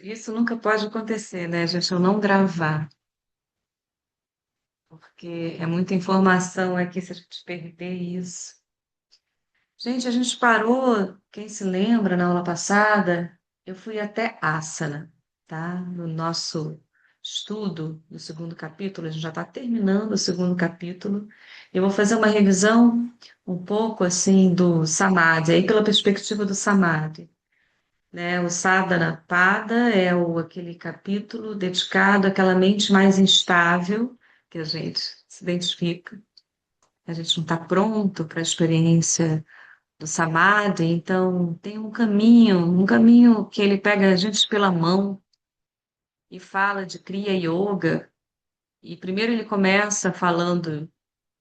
Isso nunca pode acontecer, né, gente? Eu não gravar, porque é muita informação aqui se a gente perder isso. Gente, a gente parou, quem se lembra, na aula passada, eu fui até Asana, tá? No nosso estudo do segundo capítulo, a gente já está terminando o segundo capítulo. Eu vou fazer uma revisão um pouco assim do Samadhi, aí pela perspectiva do Samadhi, né? O Sadhana Pada é aquele capítulo dedicado àquela mente mais instável que a gente se identifica. A gente não está pronto para a experiência do Samadhi, então tem um caminho que ele pega a gente pela mão e fala de Kriya Yoga. E primeiro ele começa falando,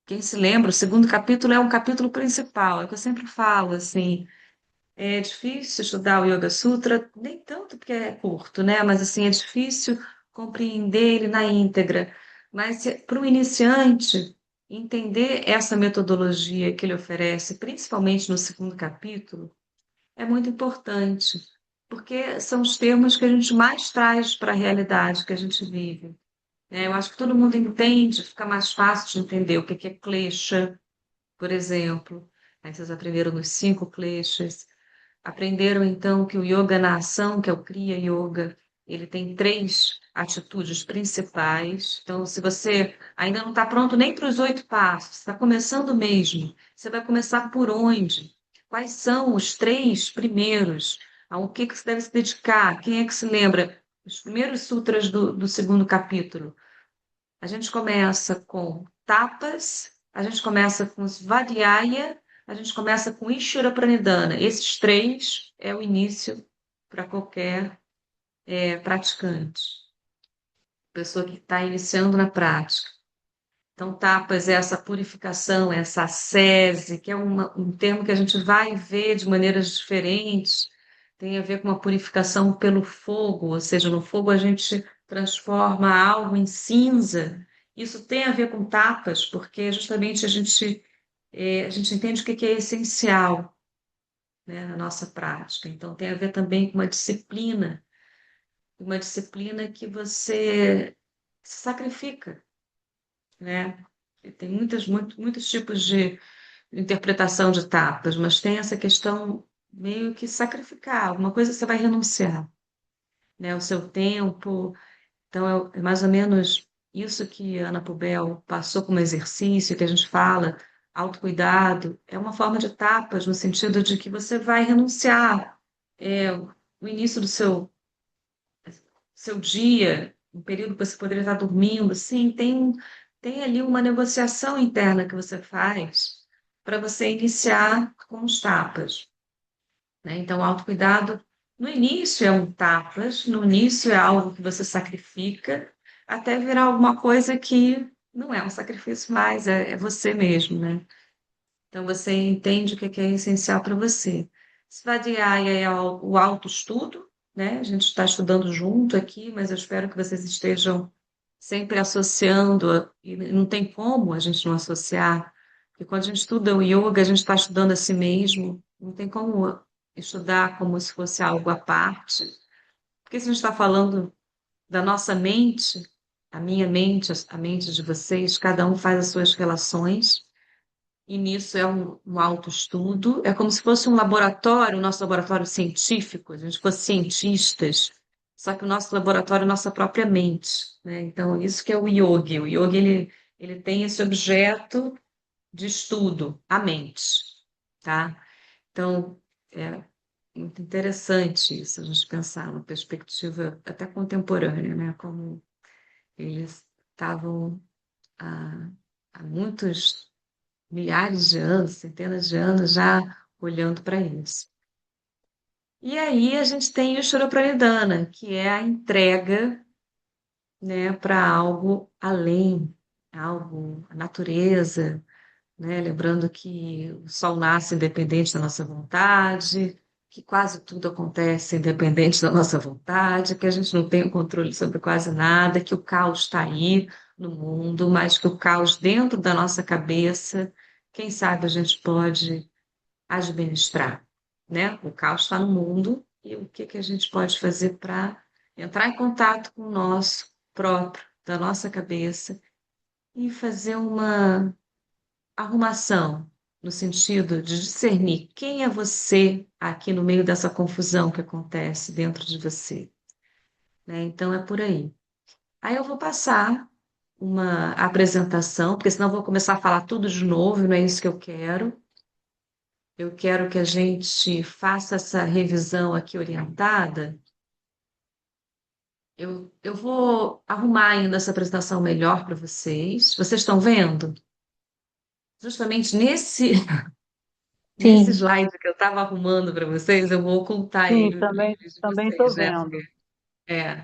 quem se lembra, o segundo capítulo é um capítulo principal, é o que eu sempre falo, assim, é difícil estudar o Yoga Sutra, nem tanto porque é curto, né? Mas assim, é difícil compreender ele na íntegra. Mas para um iniciante, entender essa metodologia que ele oferece, principalmente no segundo capítulo, é muito importante, porque são os termos que a gente mais traz para a realidade que a gente vive, né? Eu acho que todo mundo entende, fica mais fácil de entender o que que é klesha, por exemplo. Aí vocês aprenderam nos cinco kleshas. Aprenderam então que o yoga na ação, que é o Kriya Yoga, ele tem três atitudes principais. Então, se você ainda não está pronto nem para os 8 passos, está começando mesmo, você vai começar por onde? Quais são os três primeiros? Ao que você deve se dedicar? Quem é que se lembra? Os primeiros sutras do segundo capítulo. A gente começa com tapas, a gente começa com svadhyaya, a gente começa com Ishvara Pranidhana. Esses três é o início para qualquer praticante, pessoa que está iniciando na prática. Então, tapas é essa purificação, essa ascese, que é um termo que a gente vai ver de maneiras diferentes, tem a ver com uma purificação pelo fogo, ou seja, no fogo a gente transforma algo em cinza. Isso tem a ver com tapas, porque justamente a gente entende o que que é essencial, né, na nossa prática. Então, tem a ver também com uma disciplina que você se sacrifica, né? E tem muitos tipos de interpretação de tapas, mas tem essa questão meio que sacrificar, alguma coisa você vai renunciar, né? O seu tempo. Então, é mais ou menos isso que a Ana Pubel passou como exercício, que a gente fala, autocuidado, é uma forma de tapas, no sentido de que você vai renunciar. O início do seu dia, um período que você poderia estar dormindo, sim, tem ali uma negociação interna que você faz para você iniciar com os tapas, né? Então, o autocuidado, no início é um tapas, no início é algo que você sacrifica, até virar alguma coisa que não é um sacrifício mais, é você mesmo, né? Então, você entende o que é essencial para você. Svadhyaya é o autoestudo, né? A gente está estudando junto aqui, mas eu espero que vocês estejam sempre associando, e não tem como a gente não associar, porque quando a gente estuda o yoga, a gente está estudando a si mesmo, não tem como estudar como se fosse algo à parte, porque se a gente está falando da nossa mente, a minha mente, a mente de vocês, cada um faz as suas relações, e nisso é um autoestudo, é como se fosse um laboratório, o nosso laboratório científico, a gente fosse cientistas, só que o nosso laboratório é a nossa própria mente, né? Então, isso que é o yoga. O yoga, ele tem esse objeto de estudo, a mente, tá? Então, é muito interessante isso, a gente pensar numa perspectiva até contemporânea, né? Como eles estavam há, há muitos milhares de anos, centenas de anos já olhando para isso. E aí a gente tem o Shurapranidhana, que é a entrega, né, para algo além, algo, a natureza, né? Lembrando que o sol nasce independente da nossa vontade, que quase tudo acontece independente da nossa vontade, que a gente não tem o controle sobre quase nada, que o caos está aí no mundo, mas que o caos dentro da nossa cabeça, quem sabe a gente pode administrar, né? O caos está no mundo e o que que a gente pode fazer para entrar em contato com o nosso próprio, da nossa cabeça, e fazer uma arrumação, no sentido de discernir quem é você aqui no meio dessa confusão que acontece dentro de você, né? Então é por aí. Aí eu vou passar uma apresentação, porque senão eu vou começar a falar tudo de novo, e não é isso que eu quero. Eu quero que a gente faça essa revisão aqui orientada. Eu vou arrumar ainda essa apresentação melhor para vocês. Vocês estão vendo? Justamente nesse Sim, slide que eu estava arrumando para vocês, eu vou ocultar sim, ele dos também vídeos de também estou vocês, né? vendo. Porque,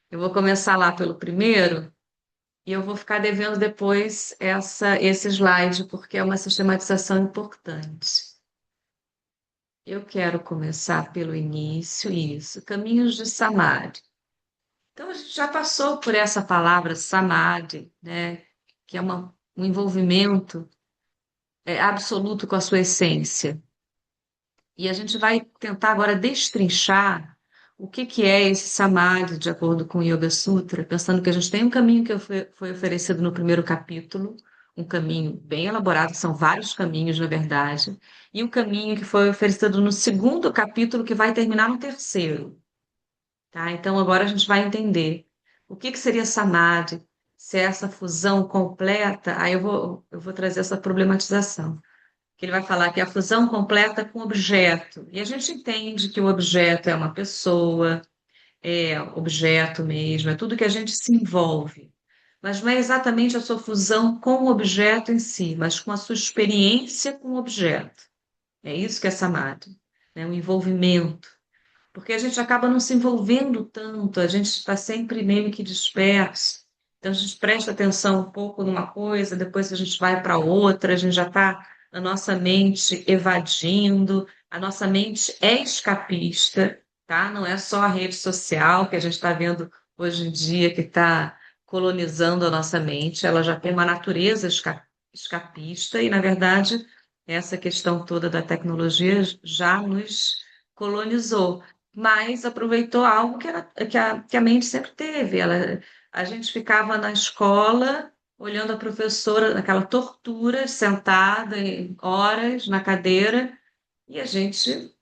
eu vou começar lá pelo primeiro e eu vou ficar devendo depois esse slide, porque é uma sistematização importante. Eu quero começar pelo início, isso, caminhos de Samadhi. Então, a gente já passou por essa palavra Samadhi, né? Que é um envolvimento absoluto com a sua essência. E a gente vai tentar agora destrinchar o que que é esse Samadhi, de acordo com o Yoga Sutra, pensando que a gente tem um caminho que foi oferecido no primeiro capítulo, um caminho bem elaborado, são vários caminhos, na verdade, e o caminho que foi oferecido no segundo capítulo, que vai terminar no terceiro. Tá? Então, agora a gente vai entender o que que seria Samadhi, se é essa fusão completa, aí eu vou trazer essa problematização, que ele vai falar que é a fusão completa com objeto. E a gente entende que o objeto é uma pessoa, é objeto mesmo, é tudo que a gente se envolve. Mas não é exatamente a sua fusão com o objeto em si, mas com a sua experiência com o objeto. É isso que é Samadhi, né? O envolvimento. Porque a gente acaba não se envolvendo tanto, a gente está sempre meio que disperso. Então a gente presta atenção um pouco numa coisa, depois a gente vai para outra, a gente já está a nossa mente evadindo, a nossa mente é escapista, tá? Não é só a rede social que a gente está vendo hoje em dia que está colonizando a nossa mente, ela já tem uma natureza escapista e, na verdade, essa questão toda da tecnologia já nos colonizou, mas aproveitou algo que a mente sempre teve. A gente ficava na escola olhando a professora, naquela tortura, sentada em horas na cadeira, e a gente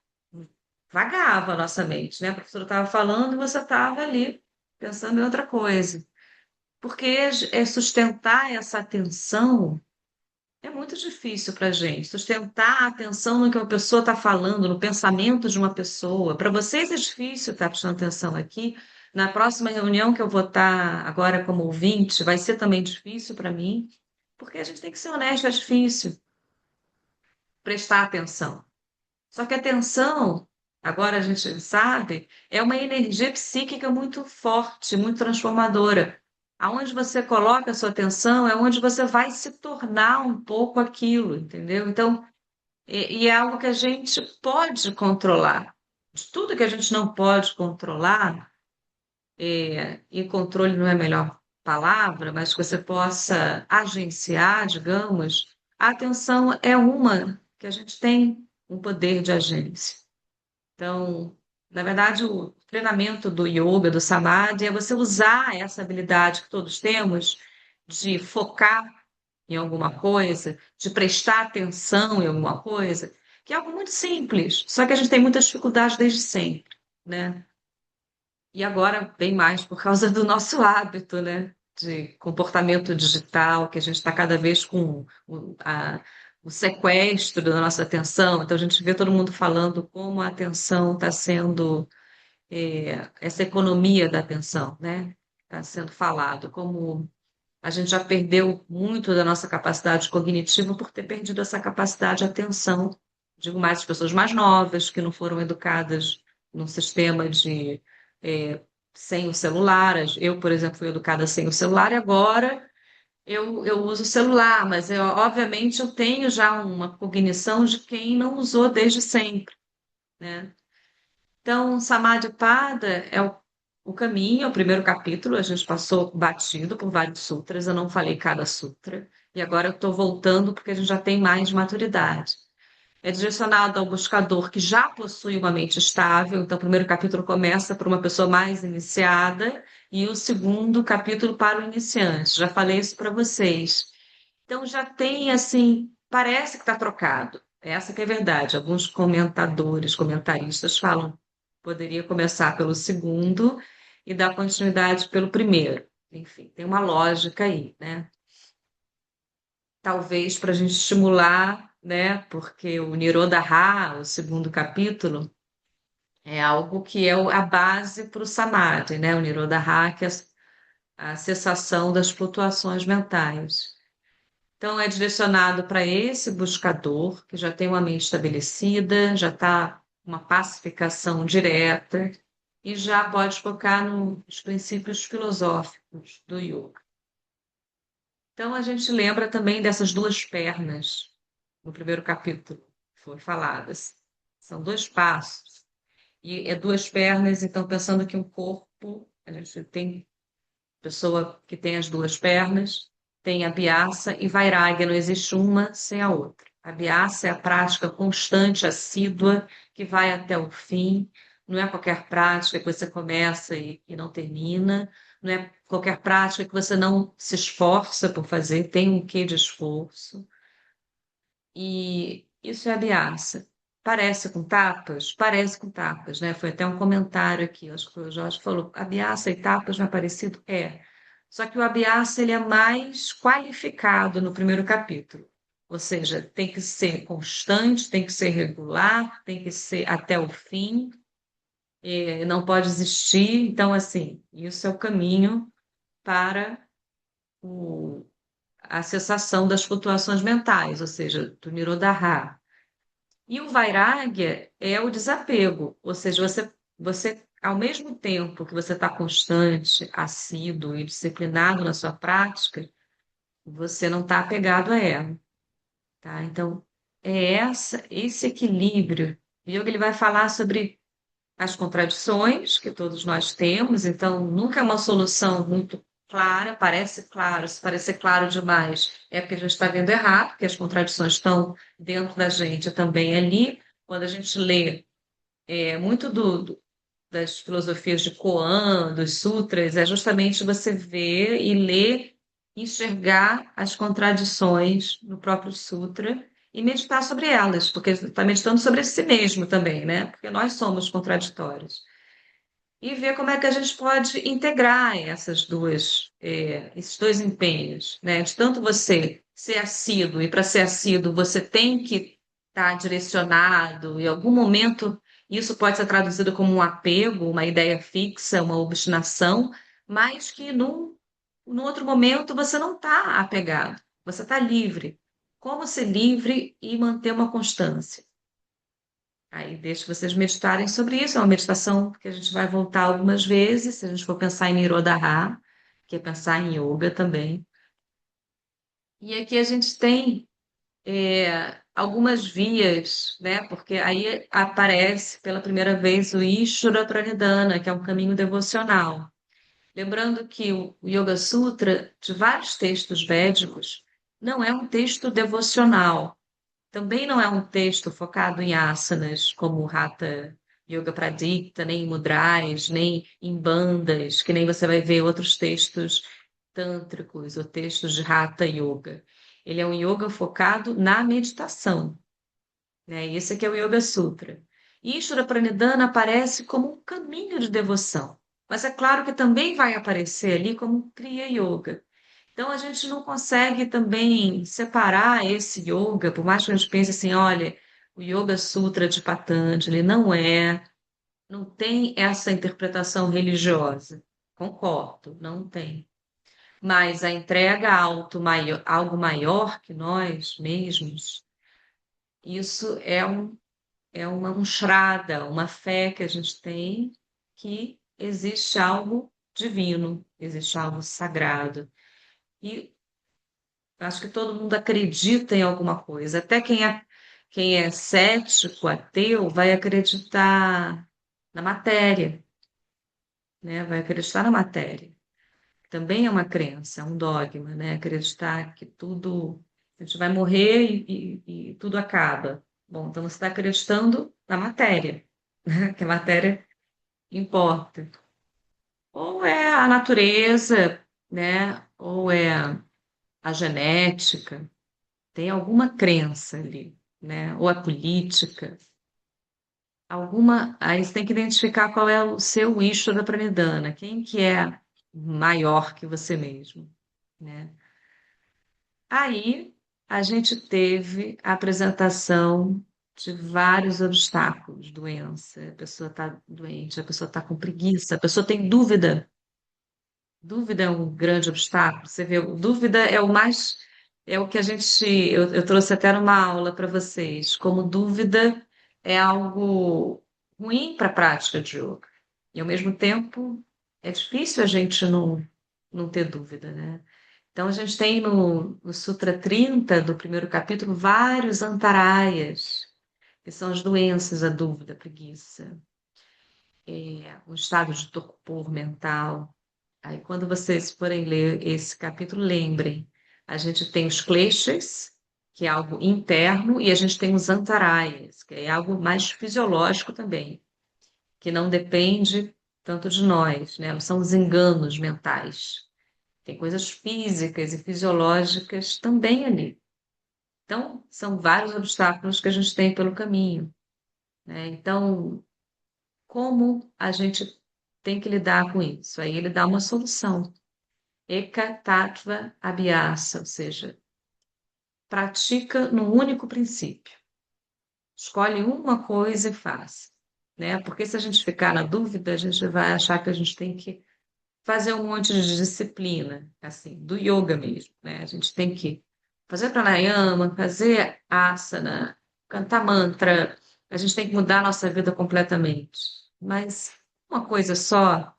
vagava a nossa mente, né? A professora estava falando e você estava ali pensando em outra coisa. Porque sustentar essa atenção é muito difícil para a gente sustentar a atenção no que uma pessoa está falando, no pensamento de uma pessoa. Para vocês é difícil estar prestando atenção aqui. Na próxima reunião que eu vou estar agora como ouvinte, vai ser também difícil para mim, porque a gente tem que ser honesto, é difícil prestar atenção. Só que a atenção, agora a gente sabe, é uma energia psíquica muito forte, muito transformadora. Aonde você coloca a sua atenção é onde você vai se tornar um pouco aquilo, entendeu? Então, e é algo que a gente pode controlar. De tudo que a gente não pode controlar, e controle não é a melhor palavra, mas que você possa agenciar, digamos, a atenção é uma que a gente tem um poder de agência. Então, na verdade, o treinamento do yoga, do samadhi, é você usar essa habilidade que todos temos de focar em alguma coisa, de prestar atenção em alguma coisa, que é algo muito simples, só que a gente tem muita dificuldade desde sempre, né? E agora, bem mais por causa do nosso hábito, né? De comportamento digital, que a gente está cada vez com o sequestro da nossa atenção. Então, a gente vê todo mundo falando como a atenção está sendo, essa economia da atenção, né? Está sendo falado, como a gente já perdeu muito da nossa capacidade cognitiva por ter perdido essa capacidade de atenção. Digo mais as pessoas mais novas, que não foram educadas num sistema eh, sem o celular. Eu, por exemplo, fui educada sem o celular e agora eu uso o celular, mas obviamente eu tenho já uma cognição de quem não usou desde sempre, né? Então, Samadhipada é o caminho, é o primeiro capítulo, a gente passou batido por vários sutras, eu não falei cada sutra, e agora eu estou voltando porque a gente já tem mais maturidade. É direcionado ao buscador que já possui uma mente estável. Então, o primeiro capítulo começa para uma pessoa mais iniciada e o segundo capítulo para o iniciante. Já falei isso para vocês. Então, já tem assim, parece que está trocado. Essa que é a verdade. Alguns comentadores, comentaristas falam que poderia começar pelo segundo e dar continuidade pelo primeiro. Enfim, tem uma lógica aí, né? Talvez para a gente estimular, né? Porque o Nirodha, o segundo capítulo, é algo que é a base para o Samadhi, né? O Nirodha, que é a cessação das flutuações mentais. Então, é direcionado para esse buscador que já tem uma mente estabelecida, já está uma pacificação direta e já pode focar nos princípios filosóficos do yoga. Então, a gente lembra também dessas duas pernas no primeiro capítulo, que foram faladas. São dois passos. E é duas pernas, então, pensando que um corpo, a gente tem pessoa que tem as duas pernas, tem a Abhyasa e Vairagya, não existe uma sem a outra. A Abhyasa é a prática constante, assídua, que vai até o fim. Não é qualquer prática que você começa e não termina. Não é qualquer prática que você não se esforça por fazer, tem um quê de esforço. E isso é ameaça. Parece com tapas? Parece com tapas, né? Foi até um comentário aqui, acho que foi o Jorge que falou, ameaça e tapas não é parecido? É. Só que o ameaça ele é mais qualificado no primeiro capítulo. Ou seja, tem que ser constante, tem que ser regular, tem que ser até o fim, não pode existir. Então, assim, isso é o caminho para o, a cessação das flutuações mentais, ou seja, do Nirodha. E o Vairagya é o desapego, ou seja, você ao mesmo tempo que você está constante, assíduo e disciplinado na sua prática, você não está apegado a ela, tá? Então, esse equilíbrio. O yoga ele vai falar sobre as contradições que todos nós temos, então nunca é uma solução muito clara, parece claro, se parecer claro demais, é porque a gente está vendo errado, porque as contradições estão dentro da gente também ali. Quando a gente lê muito das filosofias de Koan, dos sutras, é justamente você ver e ler, enxergar as contradições no próprio sutra e meditar sobre elas, porque está meditando sobre si mesmo também, né? Porque nós somos contraditórios e ver como é que a gente pode integrar esses dois empenhos, né? De tanto você ser assíduo, e para ser assíduo você tem que estar direcionado, em algum momento isso pode ser traduzido como um apego, uma ideia fixa, uma obstinação, mas que num outro momento você não está apegado, você está livre. Como ser livre e manter uma constância? Aí deixo vocês meditarem sobre isso. É uma meditação que a gente vai voltar algumas vezes, se a gente for pensar em Nirodha, que é pensar em yoga também. E aqui a gente tem algumas vias, né? Porque aí aparece pela primeira vez o Ishvara Pranidhana, que é um caminho devocional. Lembrando que o Yoga Sutra, de vários textos védicos, não é um texto devocional. Também não é um texto focado em asanas, como o Hatha Yoga Pradipta, nem em mudras, nem em bandas, que nem você vai ver outros textos tântricos ou textos de Hatha Yoga. Ele é um yoga focado na meditação, né? Esse aqui é o Yoga Sutra. Ishvara Pranidhana aparece como um caminho de devoção, mas é claro que também vai aparecer ali como um Kriya Yoga. Então, a gente não consegue também separar esse yoga, por mais que a gente pense assim, olha, o Yoga Sutra de Patanjali não tem essa interpretação religiosa. Concordo, não tem. Mas a entrega a algo maior que nós mesmos, isso um shraddha, uma fé que a gente tem que existe algo divino, existe algo sagrado. E acho que todo mundo acredita em alguma coisa. Até quem é cético, ateu, vai acreditar na matéria, né? Vai acreditar na matéria. Também é uma crença, é um dogma, né? Acreditar que tudo, a gente vai morrer e tudo acaba. Bom, então você está acreditando na matéria, né? Que a matéria importa. Ou é a natureza, né? Ou é a genética, tem alguma crença ali, né? Ou a política, alguma. Aí você tem que identificar qual é o seu Ishvara Pranidhana, quem que é maior que você mesmo, né? Aí a gente teve a apresentação de vários obstáculos, doença, a pessoa está doente, a pessoa está com preguiça, a pessoa tem dúvida. Dúvida é um grande obstáculo. Você vê, dúvida é o mais, é o que a gente, eu trouxe até numa aula para vocês, como dúvida é algo ruim para a prática de yoga. E ao mesmo tempo é difícil a gente não ter dúvida, né? Então a gente tem no Sutra 30 do primeiro capítulo vários antarayas, que são as doenças, a dúvida, a preguiça, o estado de torpor mental. Aí, quando vocês forem ler esse capítulo, lembrem, a gente tem os kleshas, que é algo interno, e a gente tem os antarayas, que é algo mais fisiológico também, que não depende tanto de nós, né? Não são os enganos mentais. Tem coisas físicas e fisiológicas também ali. Então, são vários obstáculos que a gente tem pelo caminho, né? Então, como a gente tem que lidar com isso? Aí ele dá uma solução. Eka Tattva Abhyasa, ou seja, pratica num único princípio. Escolhe uma coisa e faz, né? Porque se a gente ficar na dúvida, a gente vai achar que a gente tem que fazer um monte de disciplina, assim, do yoga mesmo, né? A gente tem que fazer pranayama, fazer asana, cantar mantra, a gente tem que mudar a nossa vida completamente. Mas uma coisa só,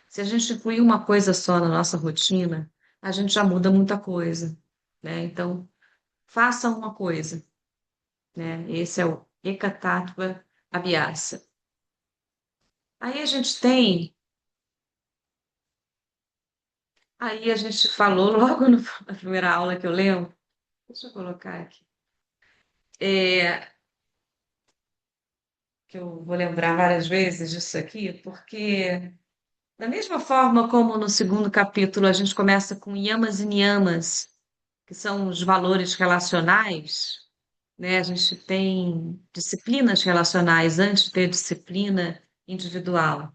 se a gente incluir uma coisa só na nossa rotina, a gente já muda muita coisa, né? Então, faça uma coisa, né? Esse é o Ekatattva Abhyasa. Aí a gente tem, aí a gente falou logo na primeira aula que eu lembro, deixa eu colocar aqui, é, que eu vou lembrar várias vezes disso aqui, porque da mesma forma como no segundo capítulo a gente começa com yamas e niyamas, que são os valores relacionais, né? A gente tem disciplinas relacionais antes de ter disciplina individual.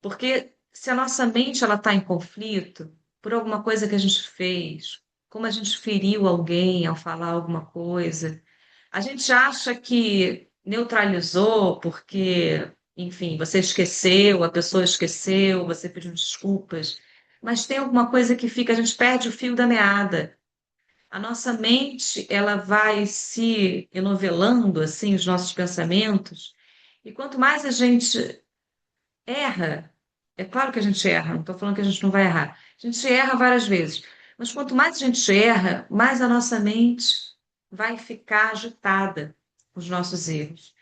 Porque se a nossa mente ela está em conflito por alguma coisa que a gente fez, como a gente feriu alguém ao falar alguma coisa, a gente acha que neutralizou porque, enfim, você esqueceu, a pessoa esqueceu, você pediu desculpas, mas tem alguma coisa que fica, a gente perde o fio da meada. A nossa mente, ela vai se enovelando assim os nossos pensamentos, e quanto mais a gente erra, é claro que a gente erra, não estou falando que a gente não vai errar. A gente erra várias vezes, mas quanto mais a gente erra, mais a nossa mente vai ficar agitada com os nossos erros.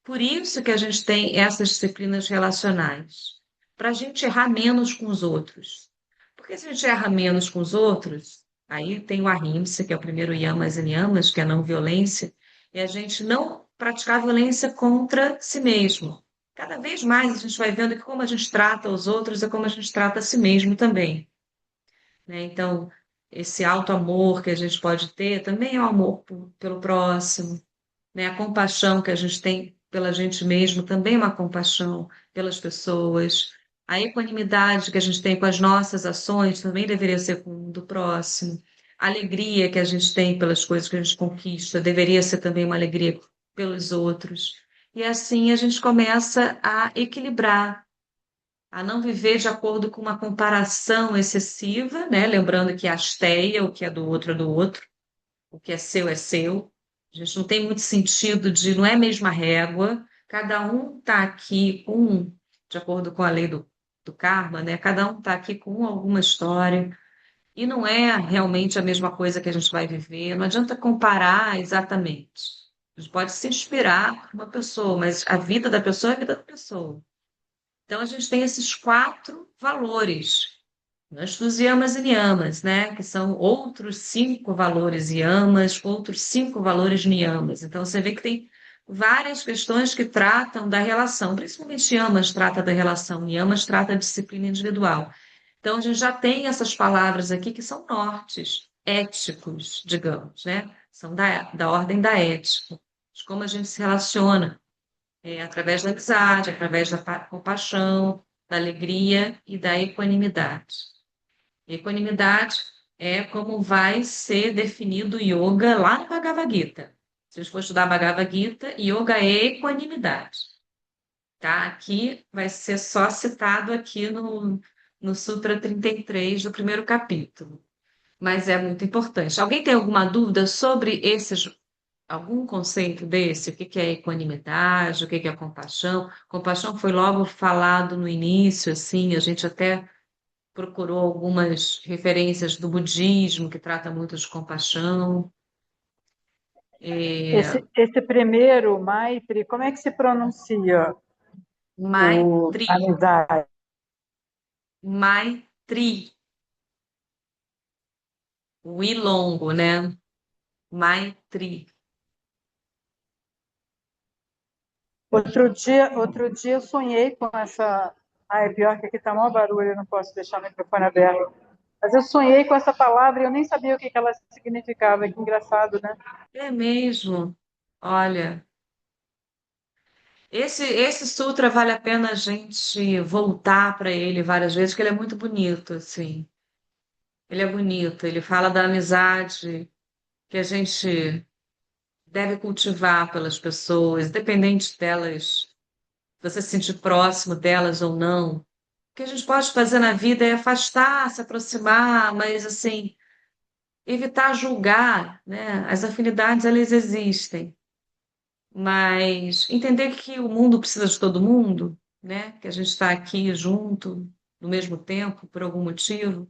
Por isso que a gente tem essas disciplinas relacionais, para a gente errar menos com os outros. Porque se a gente erra menos com os outros, aí tem o Ahimsa, que é o primeiro Yamas e Niyamas, que é a não violência, e a gente não praticar violência contra si mesmo. Cada vez mais a gente vai vendo que como a gente trata os outros é como a gente trata a si mesmo também, né? Então, esse alto amor que a gente pode ter também é o amor pelo próximo, né? A compaixão que a gente tem pela gente mesmo também é uma compaixão pelas pessoas. A equanimidade que a gente tem com as nossas ações também deveria ser com o do próximo. A alegria que a gente tem pelas coisas que a gente conquista deveria ser também uma alegria pelos outros. E assim a gente começa a equilibrar, a não viver de acordo com uma comparação excessiva, né? Lembrando que a asteia, o que é do outro é do outro, o que é seu é seu. A gente não tem muito sentido de, não é a mesma régua, cada um está aqui com, de acordo com a lei do karma, né? Cada um está aqui com alguma história, e não é realmente a mesma coisa que a gente vai viver, não adianta comparar exatamente. A gente pode se inspirar por uma pessoa, mas a vida da pessoa é a vida da pessoa. Então, a gente tem esses quatro valores, antes dos yamas e niyamas, né? Que são outros 5 valores yamas, outros 5 valores niyamas. Então você vê que tem várias questões que tratam da relação, principalmente yamas trata da relação, niyamas trata da disciplina individual. Então a gente já tem essas palavras aqui que são nortes éticos, digamos, né? São da ordem da ética, de como a gente se relaciona, através da amizade, através da compaixão, da alegria e da equanimidade. Equanimidade é como vai ser definido o yoga lá no Bhagavad Gita. Se a gente for estudar Bhagavad Gita, yoga é equanimidade, tá? Aqui vai ser só citado aqui no Sutra 33 do primeiro capítulo, mas é muito importante. Alguém tem alguma dúvida sobre algum conceito desse? O que que é equanimidade? O que que é compaixão? Compaixão foi logo falado no início, assim, a gente até procurou algumas referências do budismo que trata muito de compaixão. É, Esse primeiro, Maitri, como é que se pronuncia o Maitri, amizade? Maitri, o I longo, né? Maitri. Outro dia eu sonhei com essa. Ah, é pior que aqui está maior barulho, eu não posso deixar o microfone aberto. Mas eu sonhei com essa palavra e eu nem sabia o que ela significava. Que engraçado, né? É mesmo. Olha, esse sutra vale a pena a gente voltar para ele várias vezes, porque ele é muito bonito, assim. Ele é bonito, ele fala da amizade que a gente deve cultivar pelas pessoas, independente delas, você se sentir próximo delas ou não. O que a gente pode fazer na vida é afastar, se aproximar, mas assim, evitar julgar, né? As afinidades, elas existem, mas entender que o mundo precisa de todo mundo, né? Que a gente está aqui junto, no mesmo tempo, por algum motivo.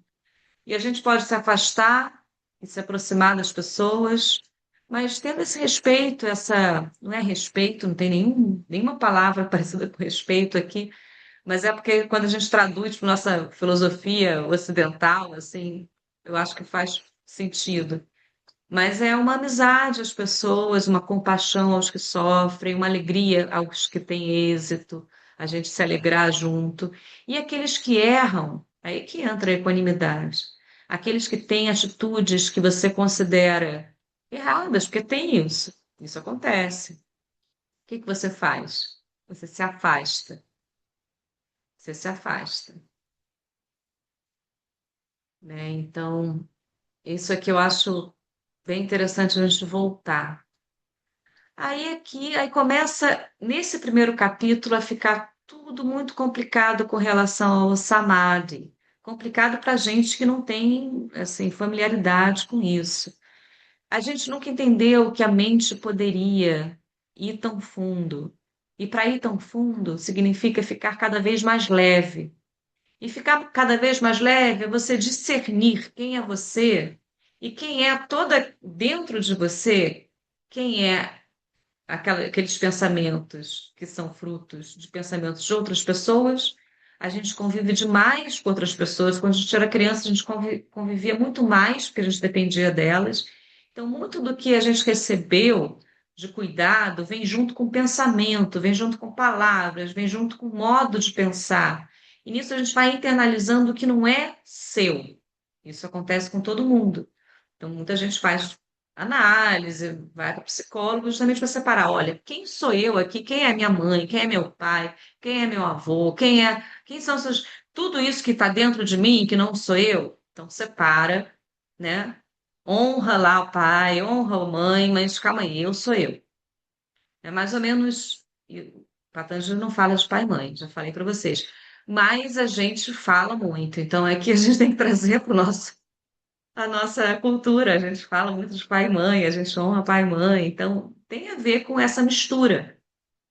E a gente pode se afastar e se aproximar das pessoas, mas tendo esse respeito, não é respeito, não tem nenhuma palavra parecida com respeito aqui, mas é porque quando a gente traduz para nossa filosofia ocidental, assim, eu acho que faz sentido. Mas é uma amizade às pessoas, uma compaixão aos que sofrem, uma alegria aos que têm êxito, a gente se alegrar junto. E aqueles que erram, aí que entra a equanimidade. Aqueles que têm atitudes que você considera erradas, porque tem isso. Isso acontece. O que que você faz? Você se afasta. Você se afasta, né? Então, isso aqui eu acho bem interessante a gente voltar. Aí começa, nesse primeiro capítulo, a ficar tudo muito complicado com relação ao samadhi. Complicado para gente que não tem, assim, familiaridade com isso. A gente nunca entendeu que a mente poderia ir tão fundo. E para ir tão fundo significa ficar cada vez mais leve. E ficar cada vez mais leve é você discernir quem é você e quem é toda dentro de você, quem é aqueles pensamentos que são frutos de pensamentos de outras pessoas. A gente convive demais com outras pessoas. Quando a gente era criança, a gente convivia muito mais, porque a gente dependia delas. Então, muito do que a gente recebeu de cuidado vem junto com pensamento, vem junto com palavras, vem junto com modo de pensar. E nisso a gente vai internalizando o que não é seu. Isso acontece com todo mundo. Então, muita gente faz análise, vai para o psicólogo justamente para separar, olha, quem sou eu aqui? Quem é minha mãe? Quem é meu pai? Quem é meu avô? Quem são seus, tudo isso que está dentro de mim que não sou eu? Então separa, né? Honra lá o pai, honra a mãe, mas calma aí, eu sou eu. É mais ou menos, e Patanjali não fala de pai e mãe, já falei para vocês. Mas a gente fala muito, então é que a gente tem que trazer para o nosso a nossa cultura, a gente fala muito de pai e mãe, a gente honra pai e mãe, então tem a ver com essa mistura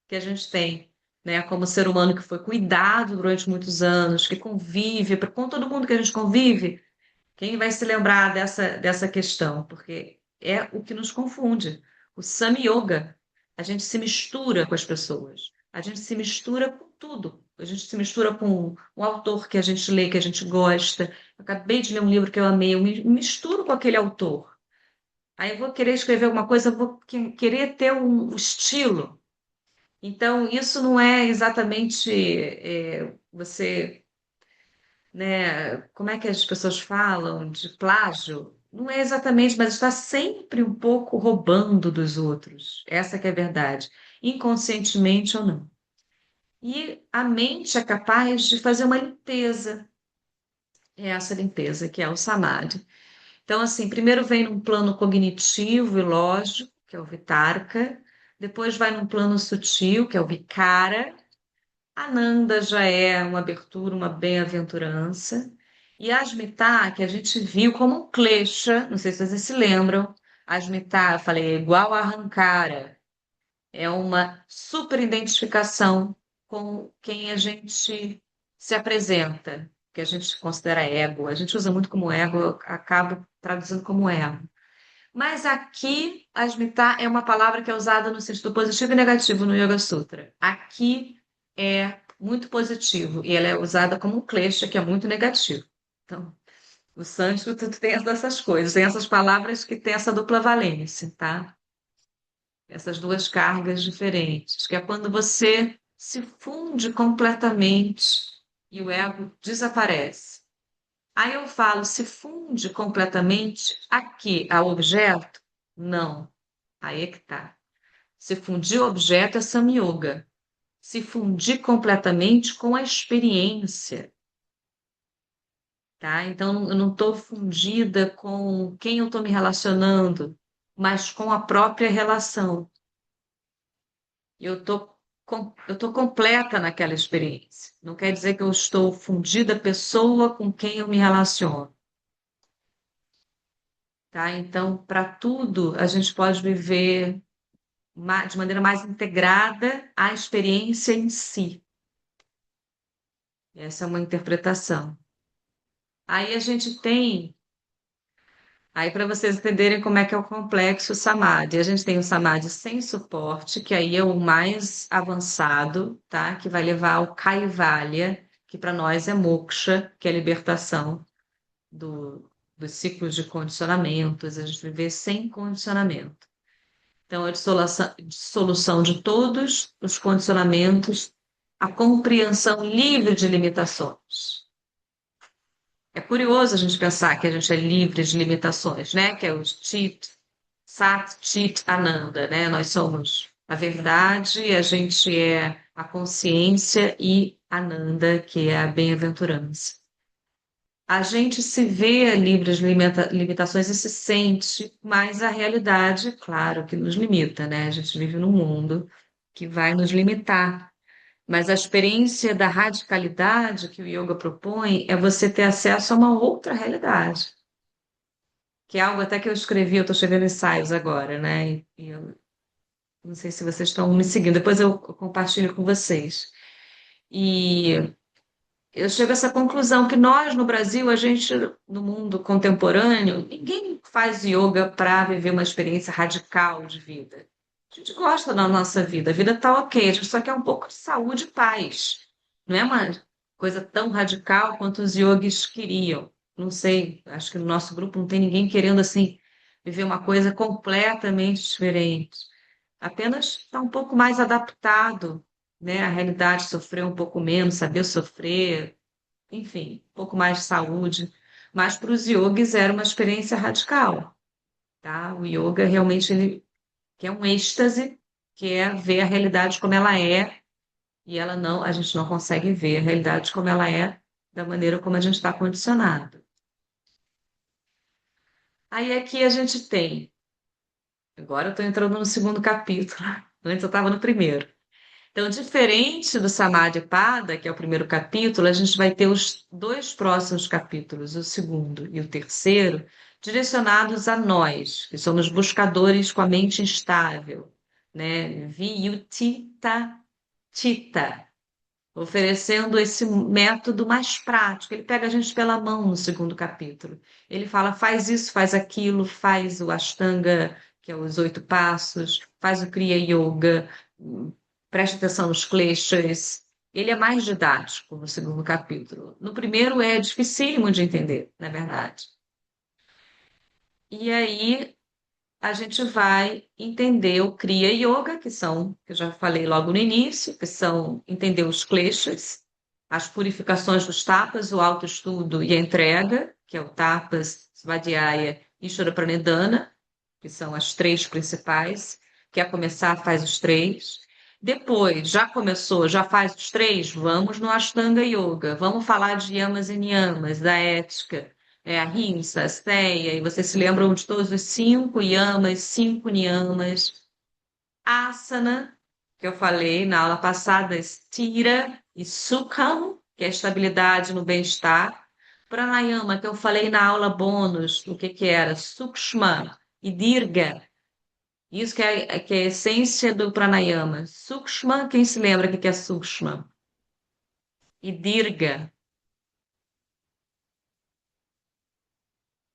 que a gente tem, né, como ser humano que foi cuidado durante muitos anos, que convive, com todo mundo que a gente convive, quem vai se lembrar dessa questão? Porque é o que nos confunde. O Sami Yoga, a gente se mistura com as pessoas, a gente se mistura com tudo. A gente se mistura com um autor que a gente lê, que a gente gosta. Eu acabei de ler um livro que eu amei, eu me misturo com aquele autor. Aí eu vou querer escrever alguma coisa, eu vou querer ter um estilo. Então, isso não é exatamente você, né? Como é que as pessoas falam de plágio? Não é exatamente, mas está sempre um pouco roubando dos outros. Essa que é a verdade, inconscientemente ou não. E a mente é capaz de fazer uma limpeza, é essa limpeza que é o samadhi. Então, assim, primeiro vem num plano cognitivo e lógico, que é o vitarka, depois vai num plano sutil, que é o vikara. Ananda já é uma abertura, uma bem-aventurança. E Asmitá, que a gente viu como um klesha, não sei se vocês se lembram, Asmitá, eu falei, é igual a Ahankara, é uma super identificação com quem a gente se apresenta, que a gente considera ego. A gente usa muito como ego, eu acabo traduzindo como ego. Mas aqui, Asmitá é uma palavra que é usada no sentido positivo e negativo no Yoga Sutra. Aqui é muito positivo e ela é usada como um klesha, que é muito negativo. Então, o sânscrito tem essas coisas, tem essas palavras que têm essa dupla valência, tá? Essas duas cargas diferentes, que é quando você se funde completamente e o ego desaparece. Aí eu falo, se funde completamente aqui a objeto? Não. Aí é que tá. Se fundir o objeto é samyoga. Se fundir completamente com a experiência, tá? Então eu não estou fundida com quem eu estou me relacionando, mas com a própria relação. Eu tô completa naquela experiência. Não quer dizer que eu estou fundida pessoa com quem eu me relaciono, tá? Então, para tudo, a gente pode viver de maneira mais integrada a experiência em si. Essa é uma interpretação. Aí a gente tem, aí para vocês entenderem como é que é o complexo samadhi, a gente tem o samadhi sem suporte, que aí é o mais avançado, tá? Que vai levar ao kaivalya, que para nós é moksha, que é a libertação dos ciclos de condicionamentos, a gente viver sem condicionamento. Então, a dissolução de todos os condicionamentos, a compreensão livre de limitações. É curioso a gente pensar que a gente é livre de limitações, né? Que é o Chit, Sat, Chit, Ananda, né? Nós somos a verdade, a gente é a consciência e Ananda, que é a bem-aventurança. A gente se vê livre de limitações e se sente, mas a realidade, claro, que nos limita, né? A gente vive num mundo que vai nos limitar. Mas a experiência da radicalidade que o yoga propõe é você ter acesso a uma outra realidade, que é algo até que eu escrevi, eu estou escrevendo ensaios agora, né? E eu não sei se vocês estão me seguindo, depois eu compartilho com vocês. E eu chego a essa conclusão que nós, no Brasil, a gente, no mundo contemporâneo, ninguém faz yoga para viver uma experiência radical de vida. A gente gosta da nossa vida, a vida está ok, a gente só quer um pouco de saúde e paz. Não é uma coisa tão radical quanto os yogis queriam. Não sei, acho que no nosso grupo não tem ninguém querendo, assim, viver uma coisa completamente diferente. Apenas está um pouco mais adaptado, né? A realidade, sofrer um pouco menos, saber sofrer, enfim, um pouco mais de saúde. Mas para os yogis era uma experiência radical, tá? O yoga realmente ele quer um êxtase, que é ver a realidade como ela é, e ela não, a gente não consegue ver a realidade como ela é da maneira como a gente está condicionado. Aí aqui a gente tem, agora eu estou entrando no segundo capítulo, antes eu estava no primeiro. Então, diferente do Samadhi-pada, que é o primeiro capítulo, a gente vai ter os dois próximos capítulos, o segundo e o terceiro, direcionados a nós, que somos buscadores com a mente instável, né? Viyutita Tita, oferecendo esse método mais prático. Ele pega a gente pela mão no segundo capítulo. Ele fala, faz isso, faz aquilo, faz o Ashtanga, que é os 8 passos, faz o Kriya Yoga, preste atenção nos kleshas, Ele é mais didático no segundo capítulo. No primeiro é dificílimo de entender, na verdade. E aí a gente vai entender o Kriya Yoga, que eu já falei logo no início, que são entender os kleshas, as purificações dos tapas, o autoestudo e a entrega, que é o tapas, svadhyaya e Ishvara Pranidhana, que são as três principais. Quer começar, faz os três. Depois, já começou, já faz os três, vamos no Ashtanga Yoga. Vamos falar de yamas e niyamas, da ética, a rimsa, a steia, e vocês se lembram de todos os cinco yamas, cinco niyamas. Asana, que eu falei na aula passada, stira e sukham, que é a estabilidade no bem-estar. Pranayama, que eu falei na aula bônus, o que que era? Sukshma e dirga. Isso que é a essência do pranayama. Sukshma, quem se lembra o que é Sukshma? E dirga.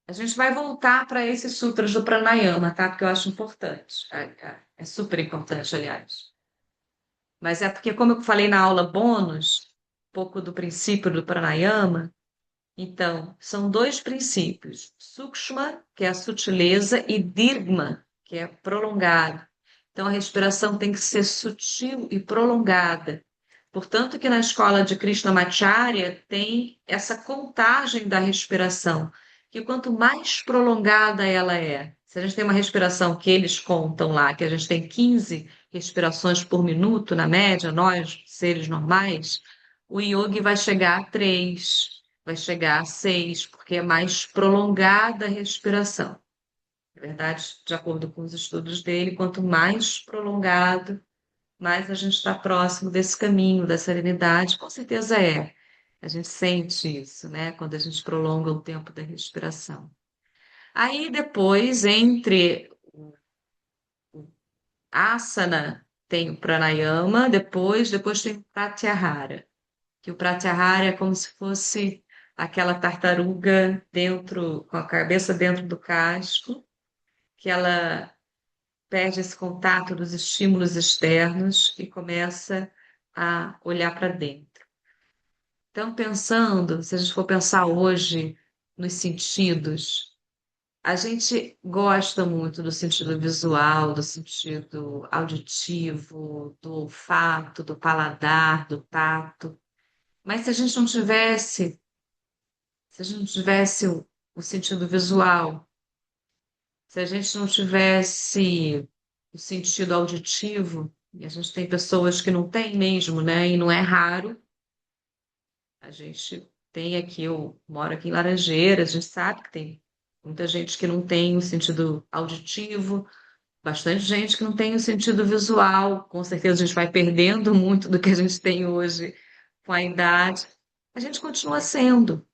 A gente vai voltar para esses sutras do pranayama, tá? Porque eu acho importante. É super importante, aliás. Mas é porque, como eu falei na aula bônus, um pouco do princípio do pranayama, então, são dois princípios. Sukshma, que é a sutileza, e Dirgma, que é prolongado. Então, a respiração tem que ser sutil e prolongada. Portanto, que na escola de Krishnamacharya tem essa contagem da respiração, que quanto mais prolongada ela é, se a gente tem uma respiração que eles contam lá, que a gente tem 15 respirações por minuto, na média, nós, seres normais, o yogi vai chegar a 3, vai chegar a 6, porque é mais prolongada a respiração. Na verdade, de acordo com os estudos dele, quanto mais prolongado, mais a gente está próximo desse caminho da serenidade. Com certeza é. A gente sente isso, né? Quando a gente prolonga o tempo da respiração. Aí depois, entre o asana, tem o pranayama, depois tem o pratyahara, que o pratyahara é como se fosse aquela tartaruga dentro, com a cabeça dentro do casco, que ela perde esse contato dos estímulos externos e começa a olhar para dentro. Então, pensando, se a gente for pensar hoje nos sentidos, a gente gosta muito do sentido visual, do sentido auditivo, do olfato, do paladar, do tato. Mas se a gente não tivesse o sentido visual, se a gente não tivesse o sentido auditivo, e a gente tem pessoas que não têm mesmo, né? E não é raro. A gente tem aqui, eu moro aqui em Laranjeiras, a gente sabe que tem muita gente que não tem o sentido auditivo, bastante gente que não tem o sentido visual. Com certeza a gente vai perdendo muito do que a gente tem hoje com a idade. A gente continua sendo.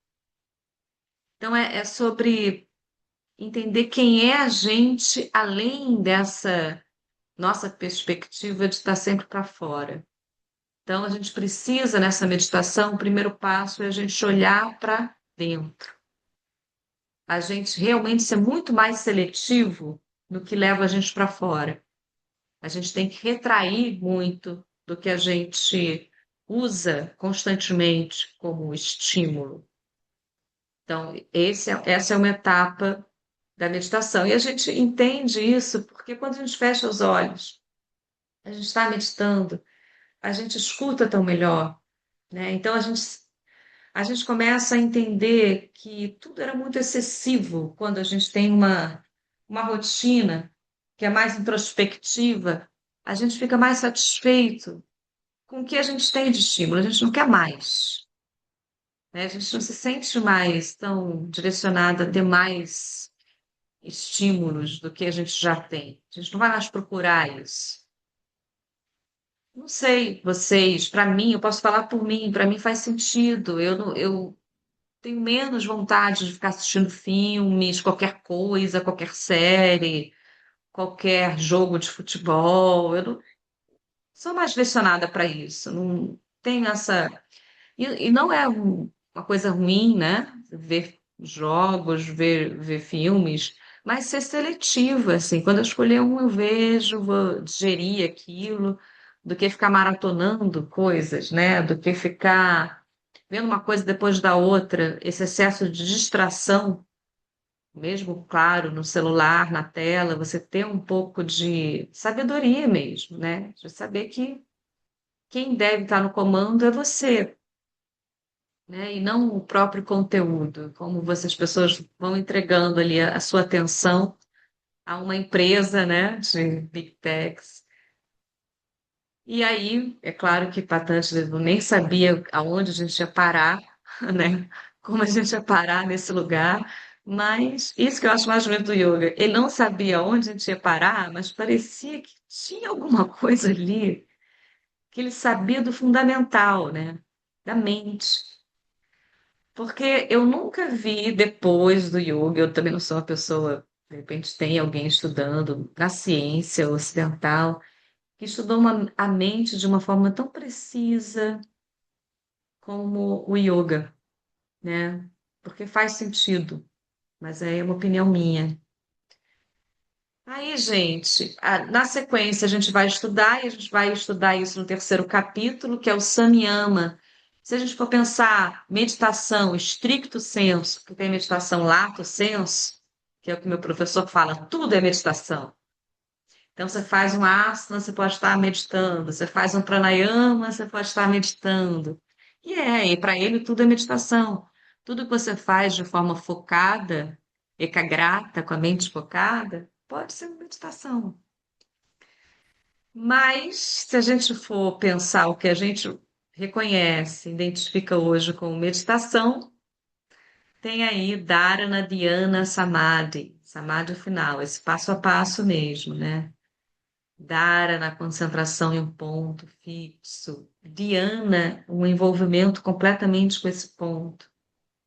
Então é sobre entender quem é a gente além dessa nossa perspectiva de estar sempre para fora. Então, a gente precisa, nessa meditação, o primeiro passo é a gente olhar para dentro. A gente realmente ser muito mais seletivo no que leva a gente para fora. A gente tem que retrair muito do que a gente usa constantemente como estímulo. Então, essa é uma etapa da meditação. E a gente entende isso porque quando a gente fecha os olhos, a gente está meditando, a gente escuta tão melhor, né? Então a gente começa a entender que tudo era muito excessivo quando a gente tem uma rotina que é mais introspectiva, a gente fica mais satisfeito com o que a gente tem de estímulo, a gente não quer mais, né? A gente não se sente mais tão direcionado a ter mais estímulos do que a gente já tem. A gente não vai mais procurar isso. Não sei, vocês, para mim, eu posso falar por mim, para mim faz sentido. Eu tenho menos vontade de ficar assistindo filmes, qualquer coisa, qualquer série, qualquer jogo de futebol. Eu não sou mais direcionada para isso. Não tenho essa. E não é uma coisa ruim, né? Ver jogos, ver filmes, mas ser seletiva, assim. Quando eu escolher um, eu vejo, vou digerir aquilo, do que ficar maratonando coisas, né? Do que ficar vendo uma coisa depois da outra, esse excesso de distração, mesmo, claro, no celular, na tela, você ter um pouco de sabedoria mesmo, né? De saber que quem deve estar no comando é você, né? E não o próprio conteúdo, como as pessoas vão entregando ali a sua atenção a uma empresa, né, de Big Techs. E aí, é claro que Patanjali nem sabia aonde a gente ia parar, né? Como a gente ia parar nesse lugar. Mas isso que eu acho mais bonito do yoga. Ele não sabia onde a gente ia parar, mas parecia que tinha alguma coisa ali que ele sabia do fundamental, né? Da mente. Porque eu nunca vi depois do yoga, eu também não sou uma pessoa, de repente tem alguém estudando na ciência ocidental, que estudou a mente de uma forma tão precisa como o yoga, né? Porque faz sentido, mas é uma opinião minha. Aí, gente, na sequência a gente vai estudar, e a gente vai estudar isso no terceiro capítulo, que é o Samyama. Se a gente for pensar meditação, estricto senso, que tem meditação lato senso, que é o que meu professor fala, tudo é meditação. Então, você faz um asana, você pode estar meditando. Você faz um pranayama, você pode estar meditando. E para ele tudo é meditação. Tudo que você faz de forma focada, ekagrata, com a mente focada, pode ser meditação. Mas, se a gente for pensar o que a gente reconhece, identifica hoje como meditação, tem aí Dharana, Dhyana, Samadhi. Samadhi final, esse passo a passo mesmo, né? Dara na concentração em um ponto fixo. Dhyana, um envolvimento completamente com esse ponto.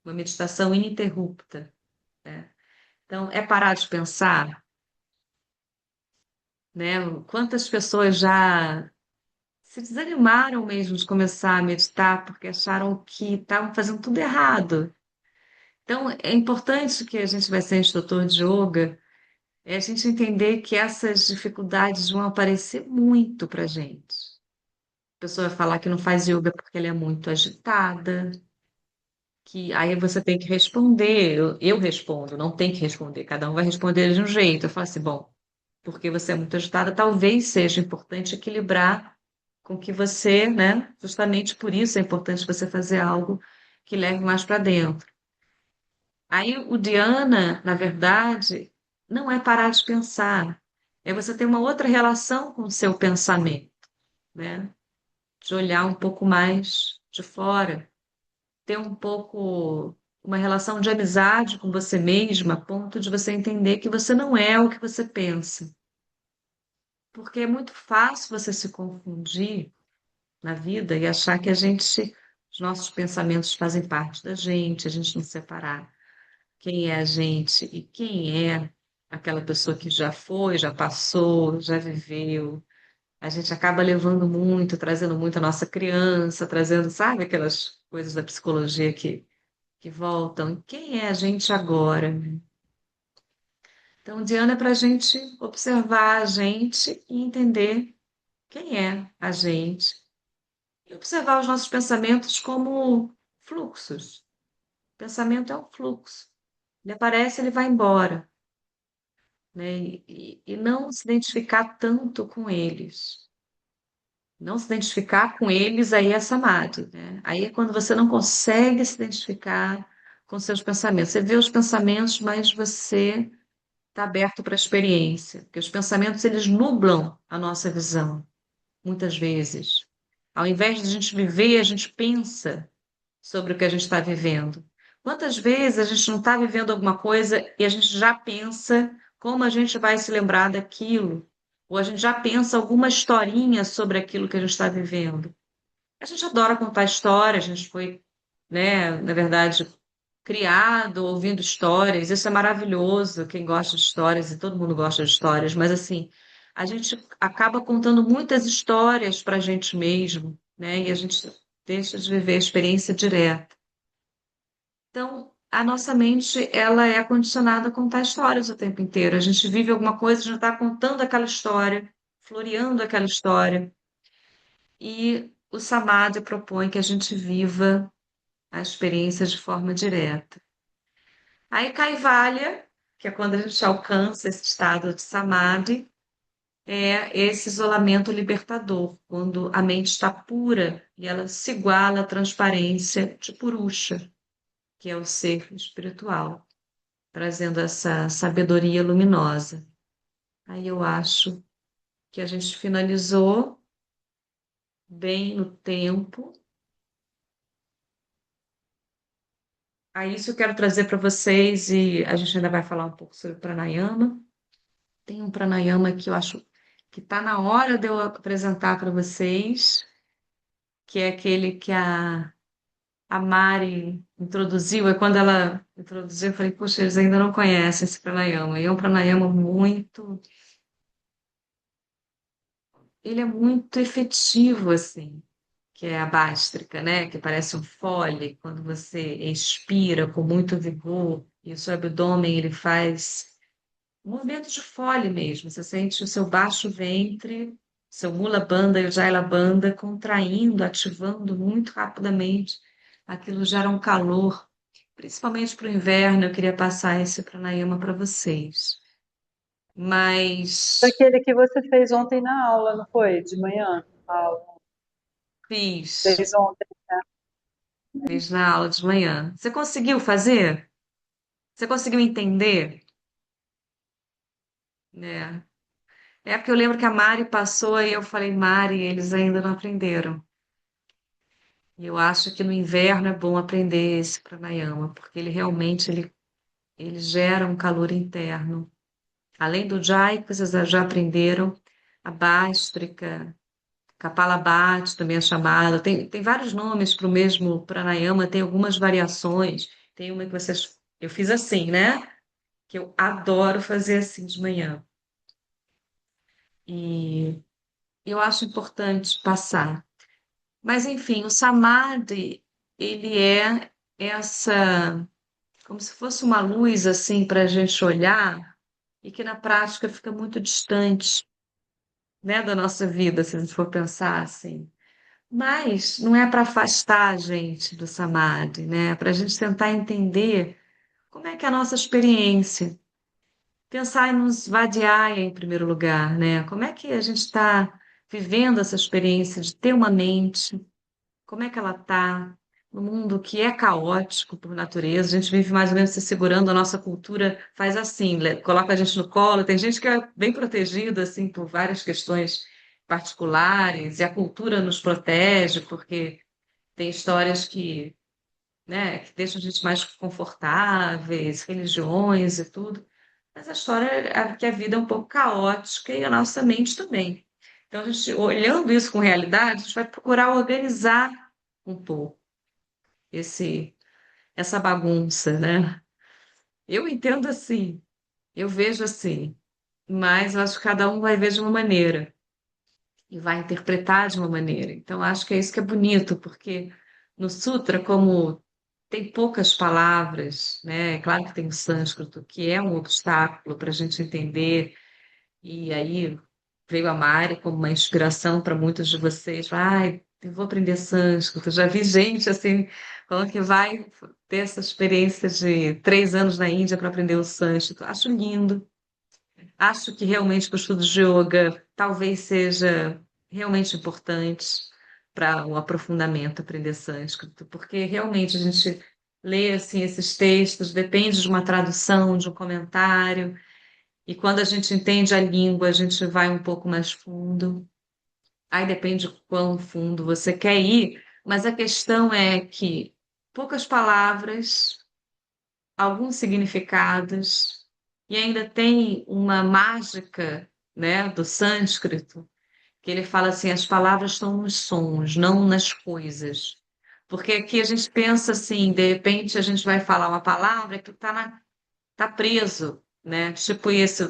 Uma meditação ininterrupta, né? Então, é parar de pensar, né? Quantas pessoas já se desanimaram mesmo de começar a meditar porque acharam que estavam fazendo tudo errado. Então, é importante que a gente vai ser instrutor de yoga, é a gente entender que essas dificuldades vão aparecer muito para gente. A pessoa vai falar que não faz yoga porque ela é muito agitada, que aí você tem que responder. Eu respondo, não tem que responder, cada um vai responder de um jeito. Eu falo assim, bom, porque você é muito agitada, talvez seja importante equilibrar com que você, né? Justamente por isso é importante você fazer algo que leve mais para dentro. Aí o Dhyana, na verdade, não é parar de pensar, é você ter uma outra relação com o seu pensamento, né? De olhar um pouco mais de fora, ter um pouco uma relação de amizade com você mesma, a ponto de você entender que você não é o que você pensa. Porque é muito fácil você se confundir na vida e achar que os nossos pensamentos fazem parte da gente, a gente não separar quem é a gente e quem é aquela pessoa que já foi, já passou, já viveu. A gente acaba levando muito, trazendo muito a nossa criança, trazendo, sabe, aquelas coisas da psicologia que voltam. Quem é a gente agora? Então, Diana, é para a gente observar a gente e entender quem é a gente. E observar os nossos pensamentos como fluxos. O pensamento é um fluxo. Ele aparece, ele vai embora, né? E não se identificar tanto com eles. Não se identificar com eles, aí é samadhi, né? Aí é quando você não consegue se identificar com seus pensamentos. Você vê os pensamentos, mas você está aberto para a experiência, porque os pensamentos eles nublam a nossa visão, muitas vezes. Ao invés de a gente viver, a gente pensa sobre o que a gente está vivendo. Quantas vezes a gente não está vivendo alguma coisa e a gente já pensa como a gente vai se lembrar daquilo? Ou a gente já pensa alguma historinha sobre aquilo que a gente está vivendo? A gente adora contar história, a gente foi, né, na verdade, criado ouvindo histórias, isso é maravilhoso, quem gosta de histórias, e todo mundo gosta de histórias, mas assim, a gente acaba contando muitas histórias para a gente mesmo, né, e a gente deixa de viver a experiência direta. Então, a nossa mente, ela é condicionada a contar histórias o tempo inteiro. A gente vive alguma coisa, já está contando aquela história, floreando aquela história. e o Samadhi propõe que a gente viva a experiência de forma direta. Aí Kaivalya, que é quando a gente alcança esse estado de Samadhi, é esse isolamento libertador, quando a mente está pura e ela se iguala à transparência de Purusha, que é o ser espiritual, trazendo essa sabedoria luminosa. Aí eu acho que a gente finalizou bem no tempo. Aí isso eu quero trazer para vocês e a gente ainda vai falar um pouco sobre pranayama. Tem um pranayama que eu acho que está na hora de eu apresentar para vocês, que é aquele que a Mari introduziu. E quando ela introduziu, eu falei, poxa, eles ainda não conhecem esse pranayama. E é um pranayama muito... Ele é muito efetivo, assim, que é a bástrica, né? Que parece um fole, quando você expira com muito vigor e o seu abdômen ele faz um movimento de fole mesmo. Você sente o seu baixo ventre, seu mula bandha e o jaila bandha contraindo, ativando muito rapidamente. Aquilo gera um calor, principalmente para o inverno. Eu queria passar esse pranayama para vocês. Mas Daquele que você fez ontem na aula, não foi? De manhã? A aula. fiz, Fez ontem. fiz na aula de manhã. Você conseguiu fazer? Você conseguiu entender? É. É porque eu lembro que a Mari passou e eu falei, Mari, eles ainda não aprenderam. E eu acho que no inverno é bom aprender esse pranayama, porque ele realmente ele gera um calor interno. Além do jai, que vocês já aprenderam, a bástrica, Kapalabhati também é chamada. Tem vários nomes para o mesmo pranayama, tem algumas variações. Tem uma que vocês... Eu fiz assim, né? Que eu adoro fazer assim de manhã. E eu acho importante passar. Mas, enfim, o samadhi, ele é essa, como se fosse uma luz assim para a gente olhar e que na prática fica muito distante, né, da nossa vida, se a gente for pensar assim. Mas não é para afastar a gente do samadhi, né? É para a gente tentar entender como é que é a nossa experiência. Pensar em nos vadiar em primeiro lugar, né? Como é que a gente está vivendo essa experiência de ter uma mente. Como é que ela está no mundo que é caótico por natureza? A gente vive mais ou menos se segurando, a nossa cultura faz assim, coloca a gente no colo. Tem gente que é bem protegida assim por várias questões particulares e a cultura nos protege porque tem histórias que, né, que deixam a gente mais confortáveis, religiões e tudo. Mas a história é que a vida é um pouco caótica e a nossa mente também. Então, a gente, olhando isso com realidade, a gente vai procurar organizar um pouco esse, essa bagunça, né? Eu entendo assim, eu vejo assim, mas eu acho que cada um vai ver de uma maneira e vai interpretar de uma maneira. Então, acho que é isso que é bonito, porque no Sutra, como tem poucas palavras, né? É claro que tem o sânscrito, que é um obstáculo para a gente entender, e aí veio a Mari como uma inspiração para muitos de vocês. Ai, eu vou aprender sânscrito. Já vi gente assim, falando que vai ter essa experiência de 3 anos na Índia para aprender o sânscrito. Acho lindo. Acho que realmente o estudo de yoga talvez seja realmente importante para o aprofundamento, aprender sânscrito, porque realmente a gente lê assim, esses textos, depende de uma tradução, de um comentário, e quando a gente entende a língua, a gente vai um pouco mais fundo. Aí depende de quão fundo você quer ir, mas a questão é que poucas palavras, alguns significados, e ainda tem uma mágica, né, do sânscrito, que ele fala assim, as palavras estão nos sons, não nas coisas. Porque aqui a gente pensa assim, de repente a gente vai falar uma palavra que tá preso, né? Tipo esse,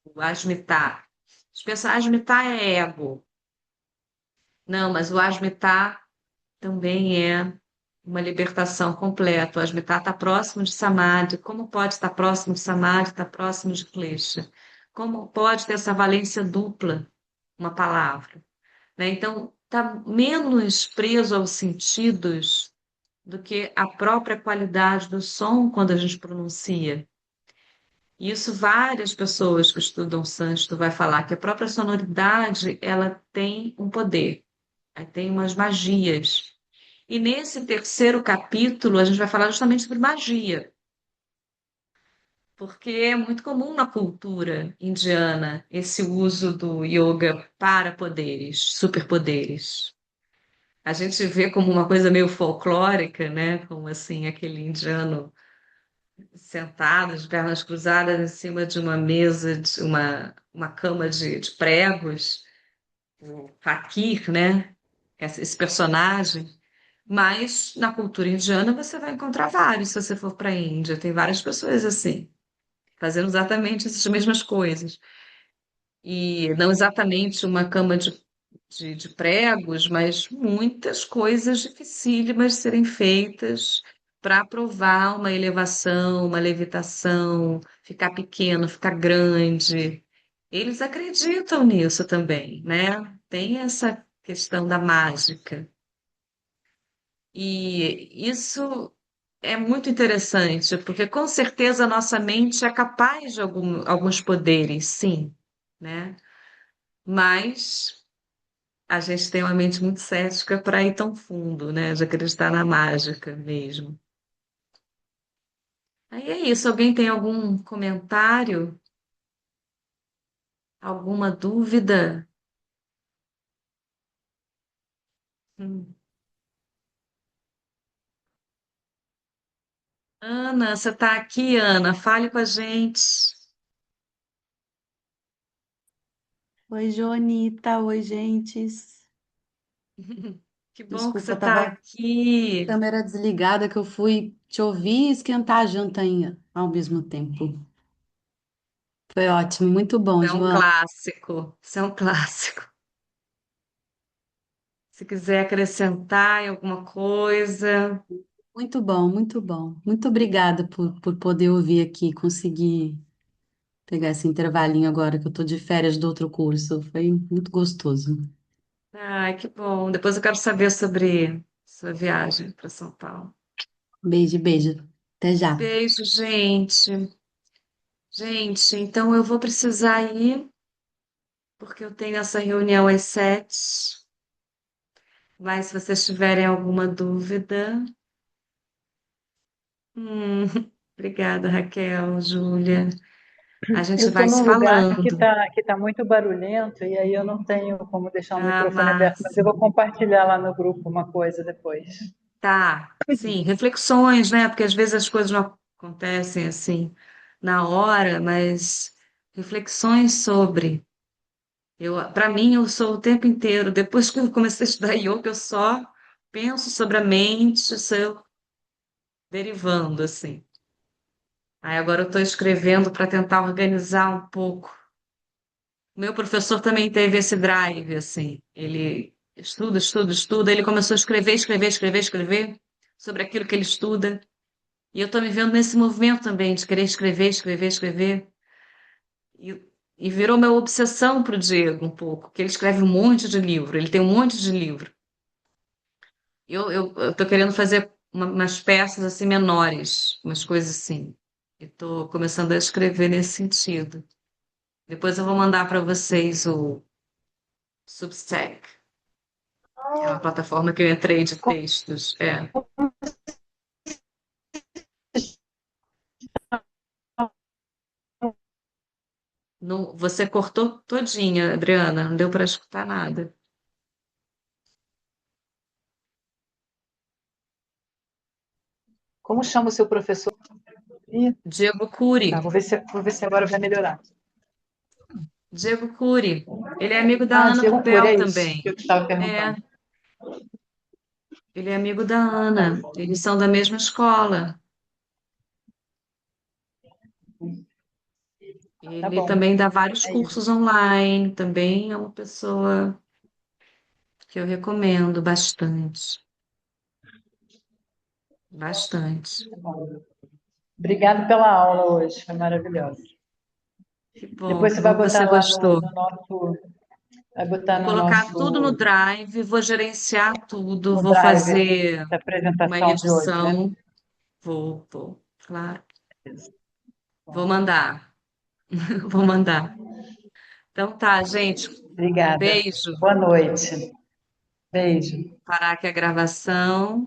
o asmitar. A gente pensa, asmitar é ego. Não, mas o asmitar também é uma libertação completa. O asmitar está próximo de samadhi. Como pode estar próximo de samadhi, estar próximo de klesha? Como pode ter essa valência dupla, uma palavra? Né? Então, está menos preso aos sentidos do que a própria qualidade do som quando a gente pronuncia. E isso várias pessoas que estudam sânscrito vai falar que a própria sonoridade ela tem um poder, ela tem umas magias. E nesse terceiro capítulo a gente vai falar justamente sobre magia, porque é muito comum na cultura indiana esse uso do yoga para poderes, superpoderes. A gente vê como uma coisa meio folclórica, né? Como assim, aquele indiano sentado, de pernas cruzadas, em cima de uma mesa, de uma cama de pregos, o fakir, né? Esse personagem. Mas na cultura indiana você vai encontrar vários, se você for para a Índia. Tem várias pessoas assim, fazendo exatamente essas mesmas coisas. E não exatamente uma cama de pregos, mas muitas coisas dificílimas de serem feitas para provar uma elevação, uma levitação, ficar pequeno, ficar grande. Eles acreditam nisso também, né? Tem essa questão da mágica. E isso é muito interessante, porque com certeza a nossa mente é capaz de alguns poderes, sim, né? Mas a gente tem uma mente muito cética para ir tão fundo, né? De acreditar na mágica mesmo. Aí é isso. Alguém tem algum comentário? Alguma dúvida? Hum. Ana, você está aqui, Ana? Fale com a gente. Oi, Joanita. Oi, gentes. Que bom que você Desculpa, está tava aqui. câmera desligada que eu fui te ouvir e esquentar a janta ao mesmo tempo. Foi ótimo, muito bom, É um Joana. clássico. Isso é um clássico. Se quiser acrescentar em alguma coisa. Muito bom, muito bom. Muito obrigada por poder ouvir aqui, conseguir pegar esse intervalinho agora que eu tô de férias do outro curso. Foi muito gostoso. Ai, que bom. Depois eu quero saber sobre sua viagem para São Paulo. Beijo, beijo. Até já. Beijo, gente. Gente, então eu vou precisar ir, porque eu tenho essa reunião às 7. Mas se vocês tiverem alguma dúvida. Hum, obrigada, Raquel, Júlia. A Eu gente estou vai se num lugar falando. que tá muito barulhento e aí eu não tenho como deixar o Ah, microfone aberto, mas eu Márcia. vou compartilhar lá no grupo uma coisa depois. Tá, sim, reflexões, né? Porque às vezes as coisas não acontecem assim na hora, mas reflexões sobre. Para mim, eu sou o tempo inteiro, depois que eu comecei a estudar yoga, eu só penso sobre a mente, sou derivando, assim. Aí agora eu estou escrevendo para tentar organizar um pouco. Meu professor também teve esse drive, assim. Ele estuda, estuda, estuda. Ele começou a escrever, escrever, escrever, escrever sobre aquilo que ele estuda. E eu estou me vendo nesse movimento também de querer escrever, escrever, escrever. E, e virou minha obsessão para o Diego um pouco, que ele escreve um monte de livro. Ele tem um monte de livro. Eu tô querendo fazer umas peças assim menores, umas coisas assim. Eu tô começando a escrever nesse sentido. Depois eu vou mandar para vocês o Substack, que é uma plataforma que eu entrei de textos. É. Você cortou todinha, Adriana, não deu para escutar nada. Como chama o seu professor? Ih, Diego tá, Cury. vou ver se agora vai melhorar. Diego Cury. Ele é amigo da Ah, Ana Diego Cury, Rubel é isso também. que eu estava É, perguntando. ele é amigo da Ana. Eles são da mesma escola. Tá Ele bom, também dá vários é isso. cursos online. Também é uma pessoa que eu recomendo bastante. Bastante. Tá bom. Obrigada pela aula hoje, foi maravilhosa. Que Depois você bom vai que você botar lá gostou. no nosso. Vai botar Vou no colocar tudo no nosso Drive, vou gerenciar tudo, no vou Drive fazer essa uma apresentação de hoje, né? edição, claro, vou Bom, mandar, vou mandar. Então tá, gente, um obrigada. beijo. Boa noite. Beijo. Parar aqui a gravação.